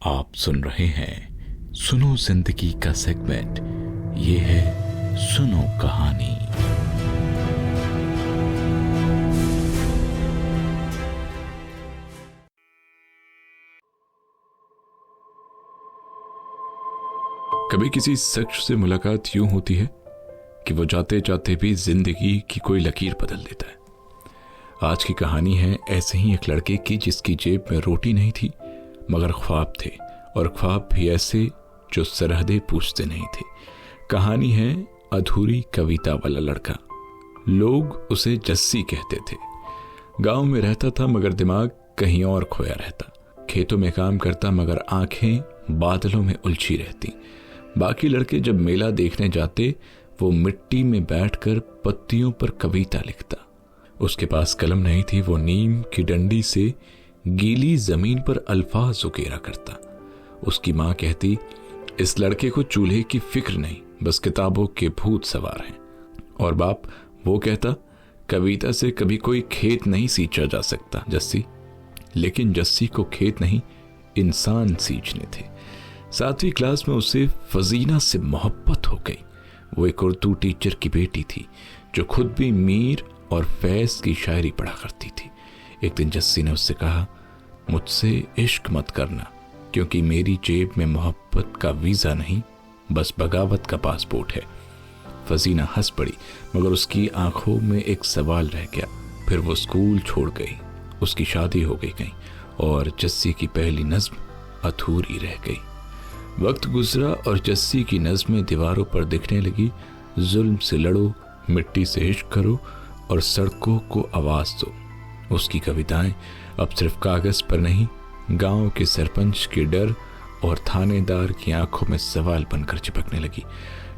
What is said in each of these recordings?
आप सुन रहे हैं सुनो जिंदगी का सेगमेंट। ये है सुनो कहानी। कभी किसी शख्स से मुलाकात यूं होती है कि वो जाते जाते भी जिंदगी की कोई लकीर बदल देता है। आज की कहानी है ऐसे ही एक लड़के की जिसकी जेब में रोटी नहीं थी मगर ख्वाब थे, और ख्वाब भी ऐसे जो सरहदें पूछते नहीं थे। कहानी है अधूरी कविता वाला लड़का। लोग उसे जस्सी कहते थे। गांव में रहता था मगर दिमाग कहीं और खोया रहता। खेतों में काम करता मगर आंखें बादलों में उलझी रहती। बाकी लड़के जब मेला देखने जाते वो मिट्टी में बैठकर पत्तियों पर कविता लिखता। उसके पास कलम नहीं थी, वो नीम की डंडी से गीली जमीन पर अल्फाज उकेरा करता। उसकी माँ कहती, इस लड़के को चूल्हे की फिक्र नहीं, बस किताबों के भूत सवार हैं। और बाप वो कहता, कविता से कभी कोई खेत नहीं सींचा जा सकता जस्सी। लेकिन जस्सी को खेत नहीं इंसान सींचने थे। 7वीं क्लास में उसे फजीना से मोहब्बत हो गई। वो एक उर्दू टीचर की बेटी थी जो खुद भी मीर और फैज की शायरी पढ़ा करती थी। एक दिन जस्सी ने उससे कहा, मुझसे इश्क मत करना क्योंकि मेरी जेब में मोहब्बत का वीज़ा नहीं, बस बगावत का पासपोर्ट है। फजीना हंस पड़ी मगर उसकी आंखों में एक सवाल रह गया। फिर वो स्कूल छोड़ गई, उसकी शादी हो गई कहीं, और जस्सी की पहली नज्म अधूरी रह गई। वक्त गुजरा और जस्सी की नज़्में दीवारों पर दिखने लगी। जुल्म से लड़ो, मिट्टी से इश्क करो और सड़कों को आवाज़ दो। उसकी कविताएं अब सिर्फ कागज़ पर नहीं, गांव के सरपंच के डर और थानेदार की आंखों में सवाल बनकर चिपकने लगी।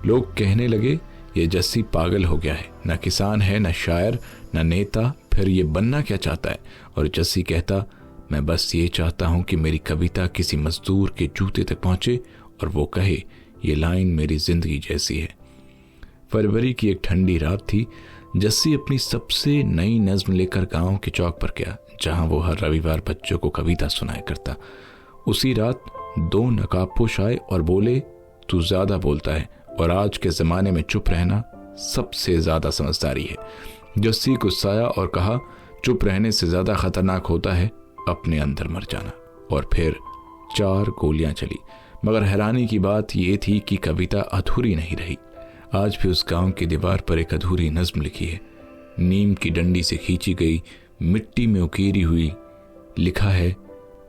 लोग कहने लगे, ये जस्सी पागल हो गया है, न किसान है, न शायर, न नेता, फिर ये बनना क्या चाहता है? और जस्सी कहता, मैं बस ये चाहता हूं कि मेरी कविता किसी मजदूर के जूते तक पहुंचे और वो कहे, ये लाइन मेरी जिंदगी जैसी है। फरवरी की एक ठंडी रात थी। जस्सी अपनी सबसे नई नज्म लेकर गांव के चौक पर गया जहां वो हर रविवार बच्चों को कविता सुनाया करता। उसी रात 2 नकाबपोश आए और बोले, तू ज्यादा बोलता है और आज के जमाने में चुप रहना सबसे ज्यादा समझदारी है। जस्सी गुस्साया और कहा, चुप रहने से ज्यादा खतरनाक होता है अपने अंदर मर जाना। और फिर 4 गोलियां चली। मगर हैरानी की बात यह थी कि कविता अधूरी नहीं रही। आज भी उस गांव की दीवार पर एक अधूरी नज्म लिखी है, नीम की डंडी से खींची गई, मिट्टी में उकेरी हुई। लिखा है,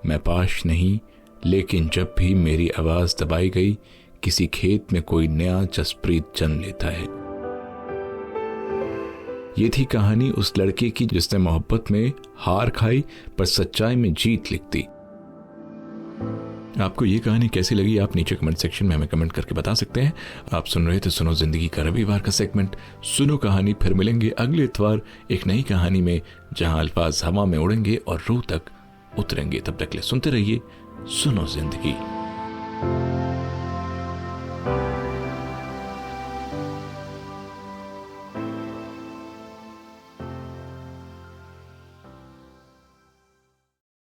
मैं पाश नहीं, लेकिन जब भी मेरी आवाज दबाई गई, किसी खेत में कोई नया जसप्रीत जन्म लेता है। ये थी कहानी उस लड़के की जिसने मोहब्बत में हार खाई पर सच्चाई में जीत लिख दी। आपको ये कहानी कैसी लगी आप नीचे कमेंट सेक्शन में हमें कमेंट करके बता सकते हैं। आप सुन रहे थे सुनो जिंदगी का रविवार का सेगमेंट सुनो कहानी। फिर मिलेंगे अगले इतवार एक नई कहानी में जहां अल्फाज हवा में उड़ेंगे और रूह तक उतरेंगे। तब तक ले सुनते रहिए सुनो जिंदगी।